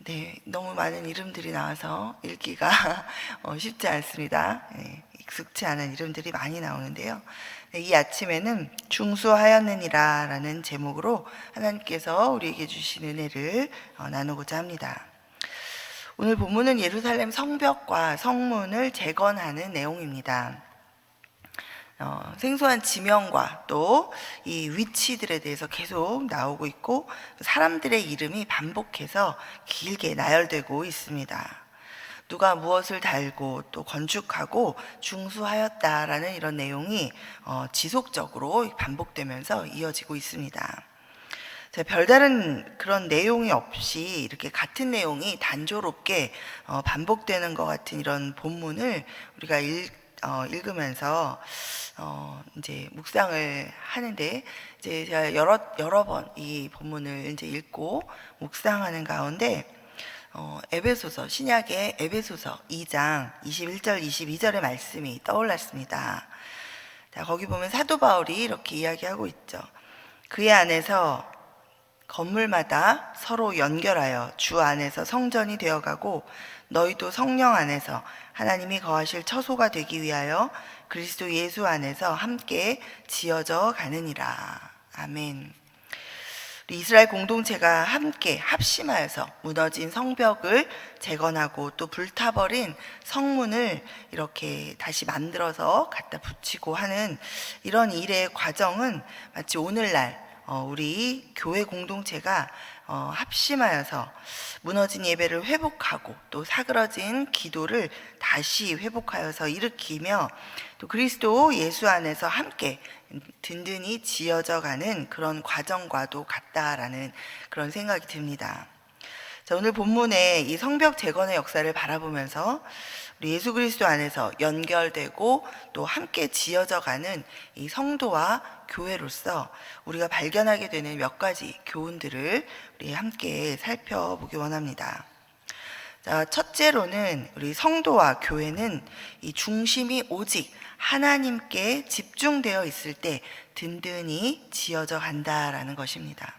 네, 너무 많은 이름들이 나와서 읽기가 쉽지 않습니다. 네, 익숙치 않은 이름들이 많이 나오는데요. 네, 이 아침에는 중수하였느니라 라는 제목으로 하나님께서 우리에게 주신 은혜를 나누고자 합니다. 오늘 본문은 예루살렘 성벽과 성문을 재건하는 내용입니다. 생소한 지명과 또 이 위치들에 대해서 계속 나오고 있고 사람들의 이름이 반복해서 길게 나열되고 있습니다. 누가 무엇을 달고 또 건축하고 중수하였다라는 이런 내용이 지속적으로 반복되면서 이어지고 있습니다. 별다른 그런 내용이 없이 이렇게 같은 내용이 단조롭게 반복되는 것 같은 이런 본문을 우리가 읽으면서 이제 묵상을 하는데, 이제 제가 여러 번 이 본문을 이제 읽고 묵상하는 가운데 에베소서, 신약의 에베소서 2장 21절 22절의 말씀이 떠올랐습니다. 자, 거기 보면 사도 바울이 이렇게 이야기하고 있죠. 그의 안에서 건물마다 서로 연결하여 주 안에서 성전이 되어가고 너희도 성령 안에서 하나님이 거하실 처소가 되기 위하여 그리스도 예수 안에서 함께 지어져 가느니라. 아멘. 이스라엘 공동체가 함께 합심하여서 무너진 성벽을 재건하고 또 불타버린 성문을 이렇게 다시 만들어서 갖다 붙이고 하는 이런 일의 과정은 마치 오늘날 우리 교회 공동체가 합심하여서 무너진 예배를 회복하고 또 사그러진 기도를 다시 회복하여서 일으키며 또 그리스도 예수 안에서 함께 든든히 지어져 가는 그런 과정과도 같다라는 그런 생각이 듭니다. 자, 오늘 본문의 이 성벽 재건의 역사를 바라보면서 우리 예수 그리스도 안에서 연결되고 또 함께 지어져 가는 이 성도와 교회로서 우리가 발견하게 되는 몇 가지 교훈들을 우리 함께 살펴보기 원합니다. 자, 첫째로는 우리 성도와 교회는 이 중심이 오직 하나님께 집중되어 있을 때 든든히 지어져 간다라는 것입니다.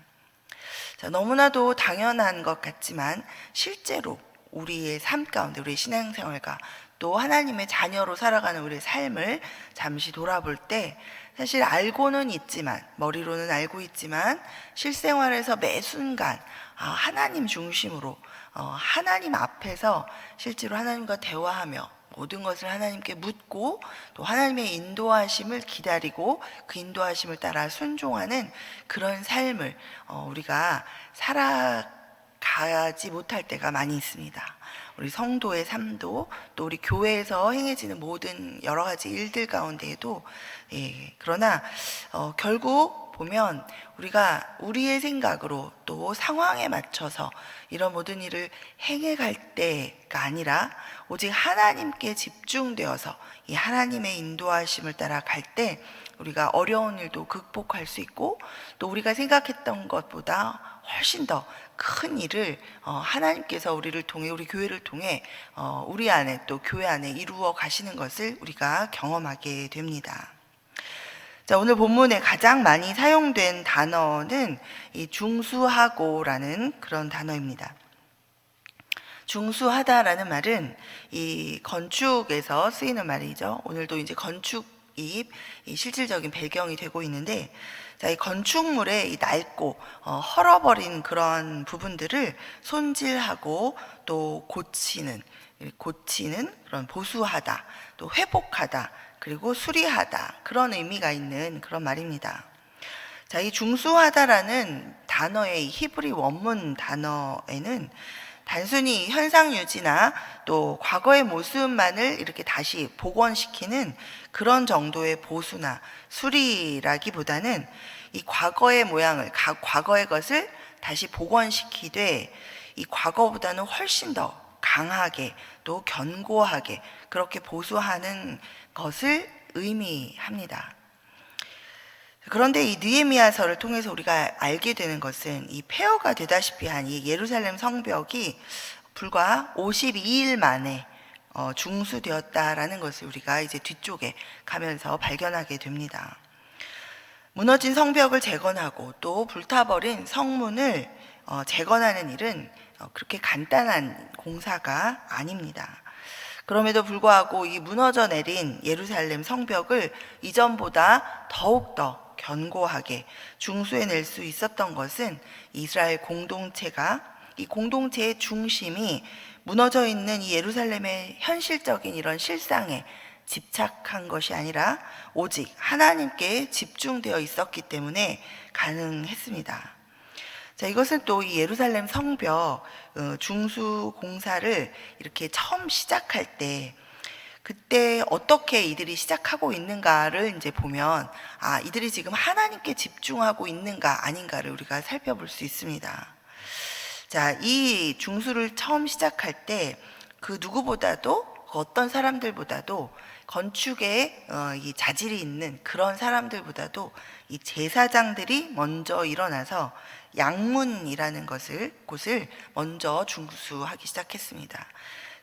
자, 너무나도 당연한 것 같지만 실제로 우리의 삶 가운데 우리의 신앙생활과 또 하나님의 자녀로 살아가는 우리의 삶을 잠시 돌아볼 때 사실 알고는 있지만, 머리로는 알고 있지만 실생활에서 매 순간 하나님 중심으로 하나님 앞에서 실제로 하나님과 대화하며 모든 것을 하나님께 묻고 또 하나님의 인도하심을 기다리고 그 인도하심을 따라 순종하는 그런 삶을 우리가 살아가지 못할 때가 많이 있습니다. 우리 성도의 삶도 또 우리 교회에서 행해지는 모든 여러 가지 일들 가운데에도 그러나 결국 보면 우리가 우리의 생각으로 또 상황에 맞춰서 이런 모든 일을 행해갈 때가 아니라 오직 하나님께 집중되어서 이 하나님의 인도하심을 따라 갈 때 우리가 어려운 일도 극복할 수 있고 또 우리가 생각했던 것보다 훨씬 더 큰 일을 하나님께서 우리를 통해, 우리 교회를 통해 우리 안에 또 교회 안에 이루어 가시는 것을 우리가 경험하게 됩니다. 자, 오늘 본문에 가장 많이 사용된 단어는 이 중수하고라는 그런 단어입니다. 중수하다라는 말은 이 건축에서 쓰이는 말이죠. 오늘도 이제 건축이 실질적인 배경이 되고 있는데, 자, 이 건축물의 이 낡고 헐어버린 그런 부분들을 손질하고 또 고치는 그런 보수하다, 또 회복하다, 그리고 수리하다, 그런 의미가 있는 그런 말입니다. 자, 이 중수하다라는 단어의 히브리 원문 단어에는 단순히 현상 유지나 또 과거의 모습만을 이렇게 다시 복원시키는 그런 정도의 보수나 수리라기보다는 이 과거의 모양을, 과거의 것을 다시 복원시키되 이 과거보다는 훨씬 더 강하게 또 견고하게 그렇게 보수하는 것을 의미합니다. 그런데 이 느헤미야서를 통해서 우리가 알게 되는 것은 이 폐허가 되다시피 한 이 예루살렘 성벽이 불과 52일 만에 중수되었다라는 것을 우리가 이제 뒤쪽에 가면서 발견하게 됩니다. 무너진 성벽을 재건하고 또 불타버린 성문을 재건하는 일은 그렇게 간단한 공사가 아닙니다. 그럼에도 불구하고 이 무너져 내린 예루살렘 성벽을 이전보다 더욱더 견고하게 중수해낼 수 있었던 것은 이스라엘 공동체가, 이 공동체의 중심이 무너져 있는 이 예루살렘의 현실적인 이런 실상에 집착한 것이 아니라 오직 하나님께 집중되어 있었기 때문에 가능했습니다. 자, 이것은 또 이 예루살렘 성벽 중수 공사를 이렇게 처음 시작할 때, 그때 어떻게 이들이 시작하고 있는가를 이제 보면, 이들이 지금 하나님께 집중하고 있는가 아닌가를 우리가 살펴볼 수 있습니다. 자, 이 중수를 처음 시작할 때 그 누구보다도, 어떤 사람들보다도, 건축에 이 자질이 있는 그런 사람들보다도 이 제사장들이 먼저 일어나서 양문이라는 곳을 먼저 중수하기 시작했습니다.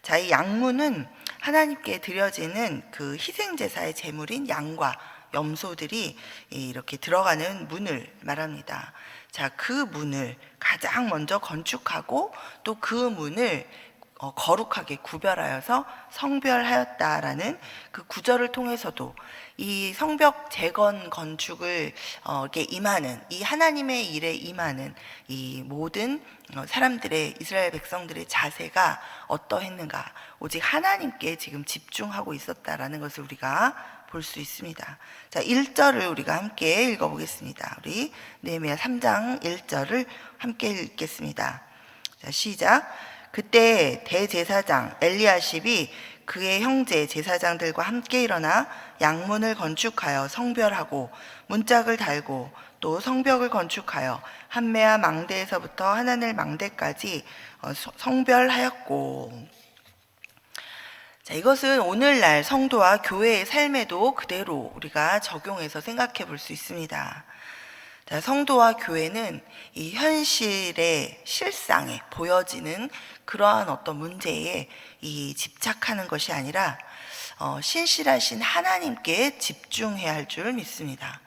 자, 이 양문은 하나님께 드려지는 그 희생제사의 제물인 양과 염소들이 이렇게 들어가는 문을 말합니다. 자, 그 문을 가장 먼저 건축하고 또 그 문을 거룩하게 구별하여서 성별하였다라는 그 구절을 통해서도 이 성벽 재건 건축을 이렇게 임하는, 이 하나님의 일에 임하는 이 모든 사람들의, 이스라엘 백성들의 자세가 어떠했는가, 오직 하나님께 지금 집중하고 있었다라는 것을 우리가 볼 수 있습니다. 자, 1절을 우리가 함께 읽어보겠습니다. 우리 느헤미야 3장 1절을 함께 읽겠습니다. 자, 시작. 그때 대제사장 엘리야십이 그의 형제 제사장들과 함께 일어나 양문을 건축하여 성별하고 문짝을 달고 또 성벽을 건축하여 한메아 망대에서부터 하나넬 망대까지 성별하였고. 자, 이것은 오늘날 성도와 교회의 삶에도 그대로 우리가 적용해서 생각해 볼 수 있습니다. 자, 성도와 교회는 이 현실의 실상에 보여지는 그러한 어떤 문제에 이 집착하는 것이 아니라 신실하신 하나님께 집중해야 할 줄 믿습니다.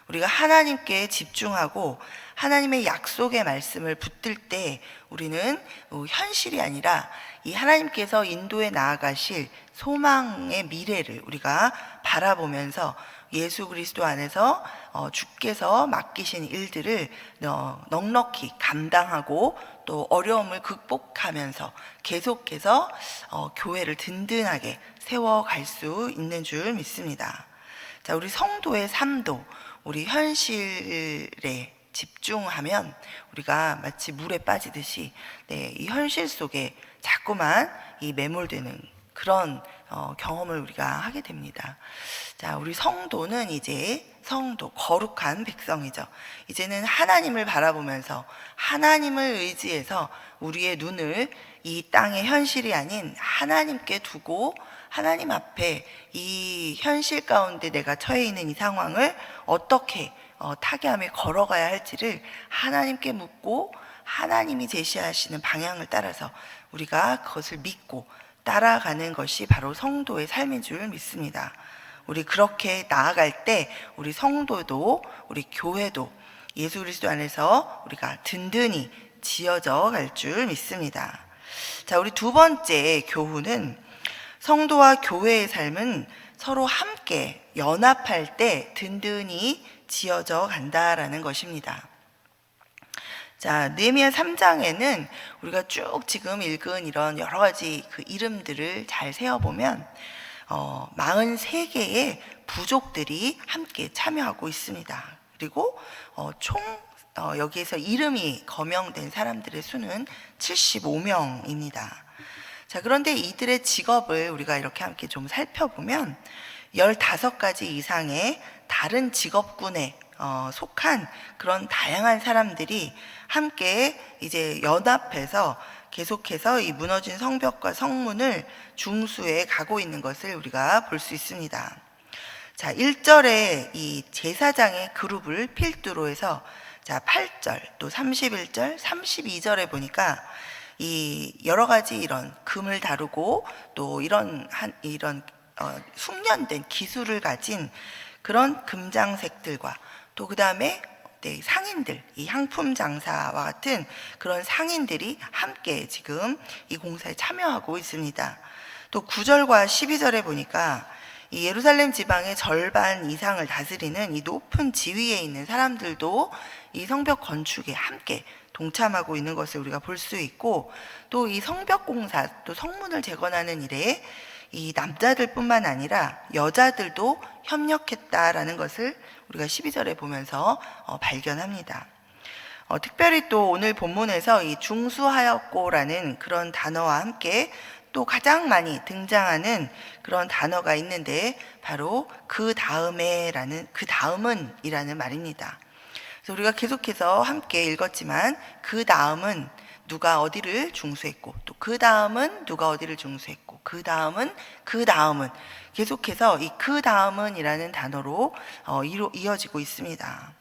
우리가 하나님께 집중하고 하나님의 약속의 말씀을 붙들 때 우리는 현실이 아니라 이 하나님께서 인도해 나아가실 소망의 미래를 우리가 바라보면서 예수 그리스도 안에서 주께서 맡기신 일들을 넉넉히 감당하고 또 어려움을 극복하면서 계속해서 교회를 든든하게 세워갈 수 있는 줄 믿습니다. 자, 우리 성도의 삶도 우리 현실에 집중하면 우리가 마치 물에 빠지듯이 이 현실 속에 자꾸만 이 매몰되는 그런 경험을 우리가 하게 됩니다. 자, 우리 성도는 이제 거룩한 백성이죠. 이제는 하나님을 바라보면서 하나님을 의지해서 우리의 눈을 이 땅의 현실이 아닌 하나님께 두고 하나님 앞에 이 현실 가운데 내가 처해 있는 이 상황을 어떻게 타개하며 걸어가야 할지를 하나님께 묻고 하나님이 제시하시는 방향을 따라서 우리가 그것을 믿고 따라가는 것이 바로 성도의 삶인 줄 믿습니다. 우리 그렇게 나아갈 때 우리 성도도 우리 교회도 예수 그리스도 안에서 우리가 든든히 지어져 갈 줄 믿습니다. 자, 우리 두 번째 교훈은 성도와 교회의 삶은 서로 함께 연합할 때 든든히 지어져 간다라는 것입니다. 자, 느헤미야 3장에는 우리가 쭉 지금 읽은 이런 여러 가지 그 이름들을 잘 세어보면 43개의 부족들이 함께 참여하고 있습니다. 그리고 총 여기에서 이름이 거명된 사람들의 수는 75명입니다. 자, 그런데 이들의 직업을 우리가 이렇게 함께 좀 살펴보면 15가지 이상의 다른 직업군에 속한 그런 다양한 사람들이 함께 이제 연합해서 계속해서 이 무너진 성벽과 성문을 중수해 가고 있는 것을 우리가 볼 수 있습니다. 자, 1절에 이 제사장의 그룹을 필두로 해서 자, 8절 또 31절 32절에 보니까 이 여러 가지 이런 금을 다루고 또 이런 숙련된 기술을 가진 그런 금장색들과 또 그 다음에 네, 상인들, 이 향품 장사와 같은 그런 상인들이 함께 지금 이 공사에 참여하고 있습니다. 또 9절과 12절에 보니까 이 예루살렘 지방의 절반 이상을 다스리는 이 높은 지위에 있는 사람들도 이 성벽 건축에 함께 동참하고 있는 것을 우리가 볼 수 있고, 또 이 성벽 공사, 또 성문을 재건하는 일에 이 남자들뿐만 아니라 여자들도 협력했다라는 것을 우리가 12절에 보면서 발견합니다. 특별히 또 오늘 본문에서 이 중수하였고라는 그런 단어와 함께 또 가장 많이 등장하는 그런 단어가 있는데, 바로 그 다음에라는, 그 다음은이라는 말입니다. 그래서 우리가 계속해서 함께 읽었지만, 그 다음은 누가 어디를 중수했고, 또 그 다음은 누가 어디를 중수했고, 그 다음은 계속해서 이 그 다음은이라는 단어로 이어지고 있습니다.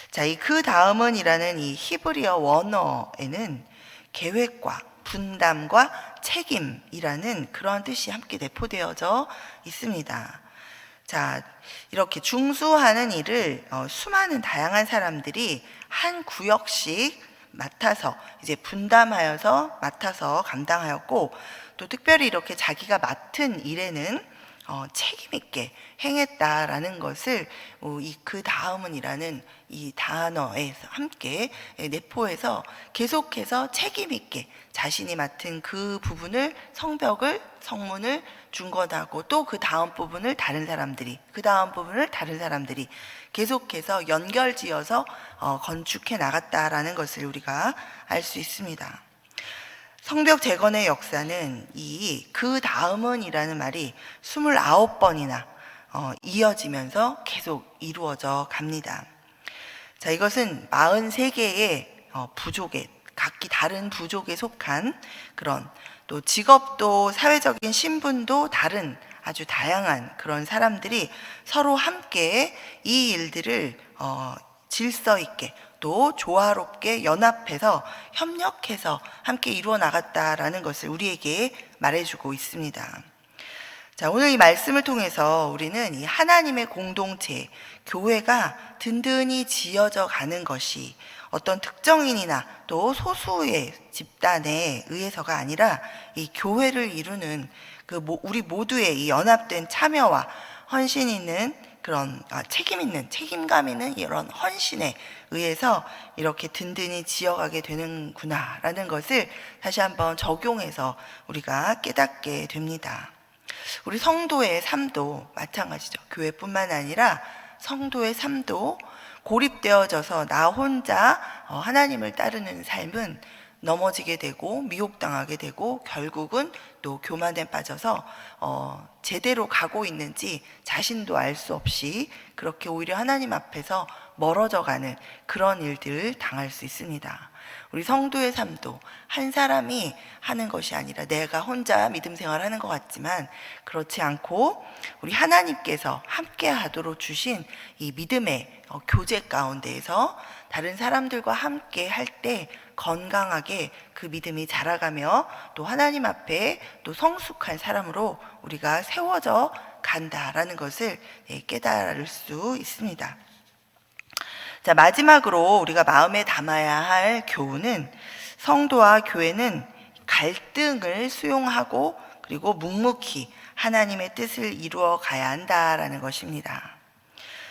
자, 이 그 다음은이라는 이 히브리어 원어에는 계획과 분담과 책임이라는 그런 뜻이 함께 내포되어져 있습니다. 자, 이렇게 중수하는 일을 수많은 다양한 사람들이 한 구역씩 맡아서 이제 분담하여서 맡아서 감당하였고, 또 특별히 이렇게 자기가 맡은 일에는 책임 있게 행했다라는 것을 이 그 다음은이라는 이 단어에서 함께 내포해서 계속해서 책임 있게 자신이 맡은 그 부분을, 성벽을, 성문을 중건하고, 또 그 다음 부분을 다른 사람들이, 그 다음 부분을 다른 사람들이 계속해서 연결지어서 건축해 나갔다라는 것을 우리가 알 수 있습니다. 성벽 재건의 역사는 이 그 다음은이라는 말이 29번이나 이어지면서 계속 이루어져 갑니다. 자, 이것은 43개의 부족에, 각기 다른 부족에 속한 그런, 또 직업도 사회적인 신분도 다른 아주 다양한 그런 사람들이 서로 함께 이 일들을 질서 있게 또 조화롭게 연합해서 협력해서 함께 이루어 나갔다라는 것을 우리에게 말해주고 있습니다. 자, 오늘 이 말씀을 통해서 우리는 이 하나님의 공동체, 교회가 든든히 지어져 가는 것이 어떤 특정인이나 또 소수의 집단에 의해서가 아니라 이 교회를 이루는 우리 모두의 이 연합된 참여와 헌신 있는 그런 책임 있는, 책임감 있는 이런 헌신에 의해서 이렇게 든든히 지어가게 되는구나라는 것을 다시 한번 적용해서 우리가 깨닫게 됩니다. 우리 성도의 삶도 마찬가지죠. 교회뿐만 아니라 성도의 삶도 고립되어져서 나 혼자 하나님을 따르는 삶은 넘어지게 되고 미혹당하게 되고, 결국은 또 교만에 빠져서 제대로 가고 있는지 자신도 알 수 없이 그렇게 오히려 하나님 앞에서 멀어져가는 그런 일들을 당할 수 있습니다. 우리 성도의 삶도 한 사람이 하는 것이 아니라 내가 혼자 믿음 생활하는 것 같지만 그렇지 않고 우리 하나님께서 함께 하도록 주신 이 믿음의 교제 가운데에서 다른 사람들과 함께 할 때 건강하게 그 믿음이 자라가며 또 하나님 앞에 또 성숙한 사람으로 우리가 세워져 간다라는 것을 깨달을 수 있습니다. 자, 마지막으로 우리가 마음에 담아야 할 교훈은, 성도와 교회는 갈등을 수용하고 그리고 묵묵히 하나님의 뜻을 이루어 가야 한다라는 것입니다.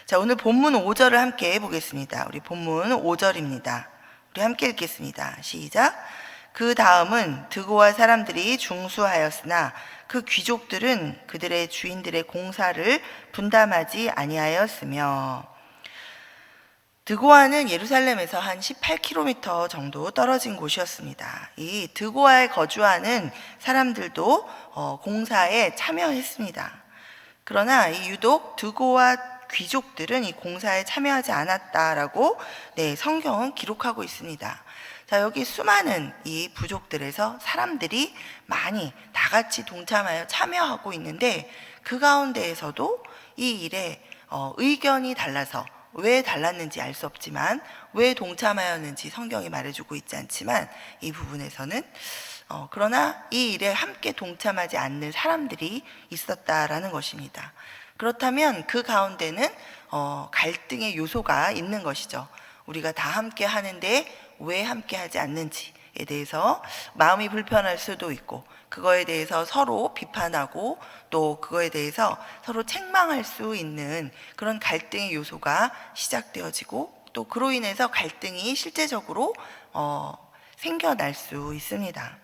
자, 오늘 본문 5절을 함께 보겠습니다. 우리 본문 5절입니다. 우리 함께 읽겠습니다. 시작. 그 다음은 드고와 사람들이 중수하였으나 그 귀족들은 그들의 주인들의 공사를 분담하지 아니하였으며. 드고아는 예루살렘에서 한 18km 정도 떨어진 곳이었습니다. 이 드고아에 거주하는 사람들도 공사에 참여했습니다. 그러나 이 유독 드고아 귀족들은 이 공사에 참여하지 않았다라고 성경은 기록하고 있습니다. 자, 여기 수많은 이 부족들에서 사람들이 많이 다 같이 동참하여 참여하고 있는데, 그 가운데에서도 이 일에 의견이 달라서, 왜 달랐는지 알 수 없지만 왜 동참하였는지 성경이 말해주고 있지 않지만 이 부분에서는 그러나 이 일에 함께 동참하지 않는 사람들이 있었다라는 것입니다. 그렇다면 그 가운데는 갈등의 요소가 있는 것이죠. 우리가 다 함께 하는데 왜 함께 하지 않는지에 대해서 마음이 불편할 수도 있고, 그거에 대해서 서로 비판하고 또 그거에 대해서 서로 책망할 수 있는 그런 갈등의 요소가 시작되어지고, 또 그로 인해서 갈등이 실제적으로 생겨날 수 있습니다.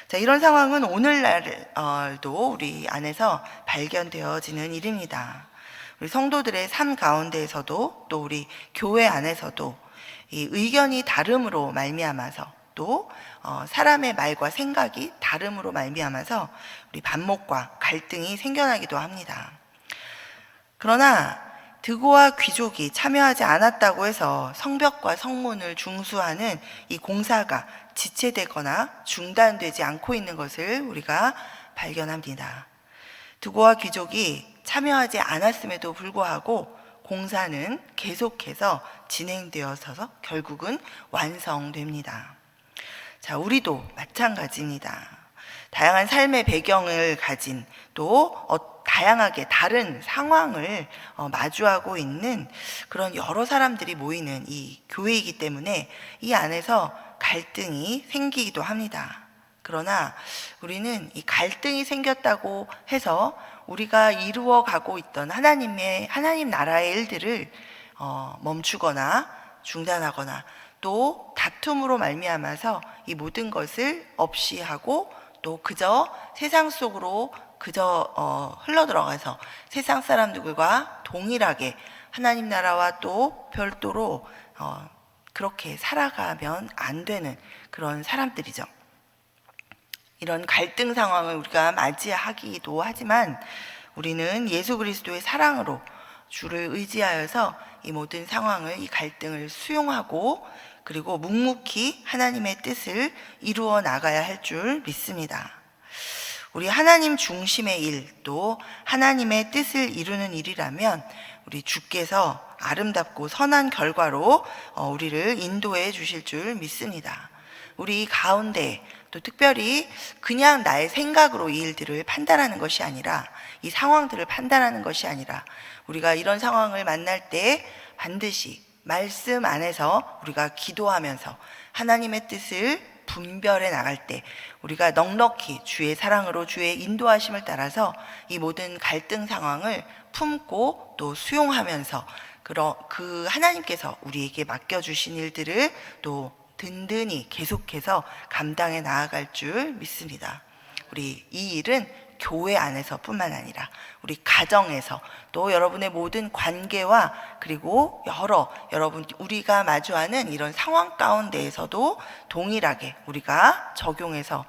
자, 이런 상황은 오늘날도 우리 안에서 발견되어지는 일입니다. 우리 성도들의 삶 가운데에서도, 또 우리 교회 안에서도 이 의견이 다름으로 말미암아서, 또 사람의 말과 생각이 다름으로 말미암아서 우리 반목과 갈등이 생겨나기도 합니다. 그러나 드고와 귀족이 참여하지 않았다고 해서 성벽과 성문을 중수하는 이 공사가 지체되거나 중단되지 않고 있는 것을 우리가 발견합니다. 드고와 귀족이 참여하지 않았음에도 불구하고 공사는 계속해서 진행되어서 결국은 완성됩니다. 자, 우리도 마찬가지입니다. 다양한 삶의 배경을 가진, 또 다양하게 다른 상황을 마주하고 있는 그런 여러 사람들이 모이는 이 교회이기 때문에 이 안에서 갈등이 생기기도 합니다. 그러나 우리는 이 갈등이 생겼다고 해서 우리가 이루어 가고 있던 하나님 나라의 일들을 멈추거나 중단하거나, 또 다툼으로 말미암아서 이 모든 것을 없이 하고, 또 그저 세상 속으로 흘러들어가서 세상 사람들과 동일하게 하나님 나라와 또 별도로 그렇게 살아가면 안 되는 그런 사람들이죠. 이런 갈등 상황을 우리가 맞이하기도 하지만, 우리는 예수 그리스도의 사랑으로 주를 의지하여서 이 모든 상황을, 이 갈등을 수용하고, 그리고 묵묵히 하나님의 뜻을 이루어 나가야 할 줄 믿습니다. 우리 하나님 중심의 일, 또 하나님의 뜻을 이루는 일이라면 우리 주께서 아름답고 선한 결과로 우리를 인도해 주실 줄 믿습니다. 우리 가운데, 또 특별히 그냥 나의 생각으로 이 일들을 판단하는 것이 아니라, 이 상황들을 판단하는 것이 아니라, 우리가 이런 상황을 만날 때 반드시 말씀 안에서 우리가 기도하면서 하나님의 뜻을 분별해 나갈 때 우리가 넉넉히 주의 사랑으로 주의 인도하심을 따라서 이 모든 갈등 상황을 품고 또 수용하면서 그 하나님께서 우리에게 맡겨주신 일들을 또 든든히 계속해서 감당해 나아갈 줄 믿습니다. 우리 이 일은 교회 안에서 뿐만 아니라 우리 가정에서, 또 여러분의 모든 관계와, 그리고 우리가 마주하는 이런 상황 가운데에서도 동일하게 우리가 적용해서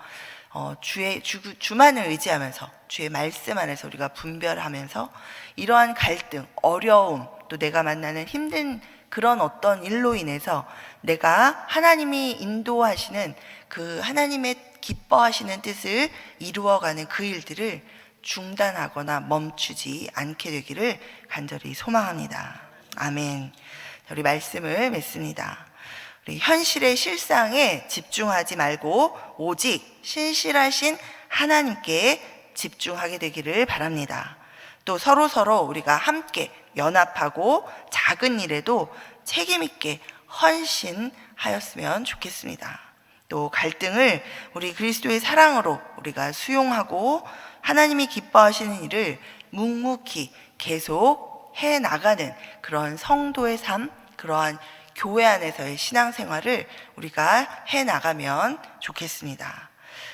주만을 의지하면서 주의 말씀 안에서 우리가 분별하면서 이러한 갈등, 어려움, 또 내가 만나는 힘든 그런 어떤 일로 인해서 내가 하나님이 인도하시는 그 하나님의 기뻐하시는 뜻을 이루어가는 그 일들을 중단하거나 멈추지 않게 되기를 간절히 소망합니다. 아멘. 우리 말씀을 맺습니다. 우리 현실의 실상에 집중하지 말고 오직 신실하신 하나님께 집중하게 되기를 바랍니다. 또 서로 우리가 함께 연합하고 작은 일에도 책임 있게 헌신하였으면 좋겠습니다. 또 갈등을 우리 그리스도의 사랑으로 우리가 수용하고 하나님이 기뻐하시는 일을 묵묵히 계속 해 나가는 그런 성도의 삶, 그러한 교회 안에서의 신앙생활을 우리가 해 나가면 좋겠습니다.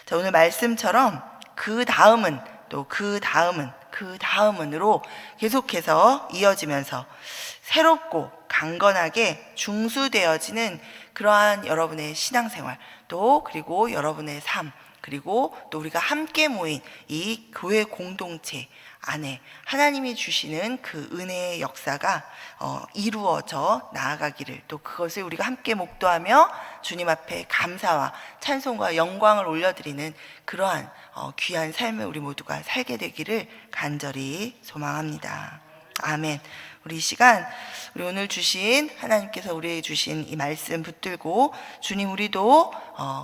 자, 오늘 말씀처럼 그 다음은 또 그 다음은으로 계속해서 이어지면서 새롭고 강건하게 중수되어지는 그러한 여러분의 신앙생활, 또 그리고 여러분의 삶, 그리고 또 우리가 함께 모인 이 교회 공동체 안에 하나님이 주시는 그 은혜의 역사가 이루어져 나아가기를, 또 그것을 우리가 함께 목도하며 주님 앞에 감사와 찬송과 영광을 올려드리는 그러한 귀한 삶을 우리 모두가 살게 되기를 간절히 소망합니다. 아멘. 우리 이 시간, 우리 오늘 주신 하나님께서 우리에게 주신 이 말씀 붙들고 주님, 우리도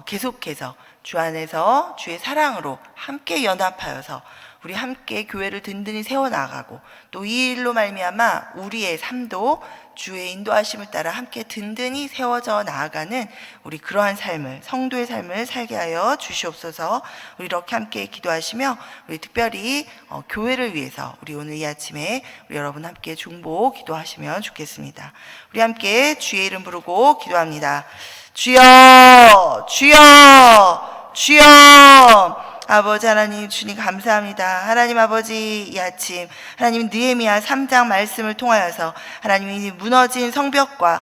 계속해서 주 안에서 주의 사랑으로 함께 연합하여서 우리 함께 교회를 든든히 세워나가고 또 이 일로 말미암아 우리의 삶도 주의 인도하심을 따라 함께 든든히 세워져 나아가는 우리 그러한 삶을, 성도의 삶을 살게 하여 주시옵소서. 우리 이렇게 함께 기도하시며 우리 특별히 교회를 위해서 우리 오늘 이 아침에 우리 여러분 함께 중보 기도하시면 좋겠습니다. 우리 함께 주의 이름 부르고 기도합니다. 주여, 주여, 주여. 아버지 하나님, 주님 감사합니다. 하나님 아버지, 이 아침 하나님 느헤미야 3장 말씀을 통하여서 하나님이 무너진 성벽과